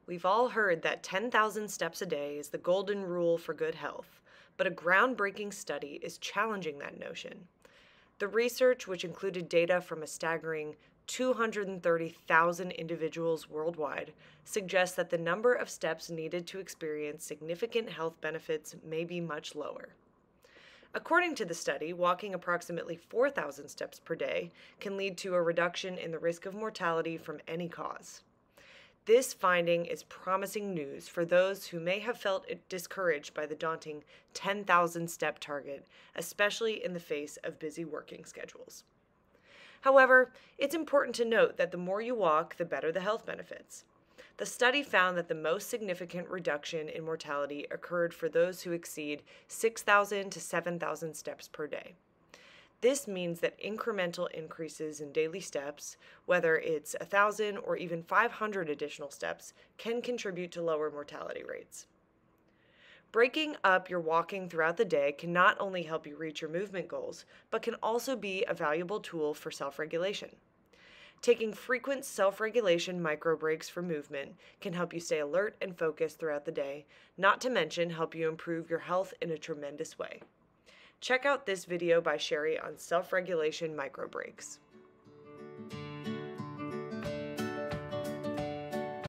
We've all heard that 10,000 steps a day is the golden rule for good health, but a groundbreaking study is challenging that notion. The research, which included data from a staggering 230,000 individuals worldwide, suggests that the number of steps needed to experience significant health benefits may be much lower. According to the study, walking approximately 4,000 steps per day can lead to a reduction in the risk of mortality from any cause. This finding is promising news for those who may have felt discouraged by the daunting 10,000 step target, especially in the face of busy working schedules. However, it's important to note that the more you walk, the better the health benefits. The study found that the most significant reduction in mortality occurred for those who exceed 6,000 to 7,000 steps per day. This means that incremental increases in daily steps, whether it's 1,000 or even 500 additional steps, can contribute to lower mortality rates. Breaking up your walking throughout the day can not only help you reach your movement goals, but can also be a valuable tool for self-regulation. Taking frequent self-regulation micro breaks for movement can help you stay alert and focused throughout the day, not to mention help you improve your health in a tremendous way. Check out this video by Sherry on self-regulation micro breaks.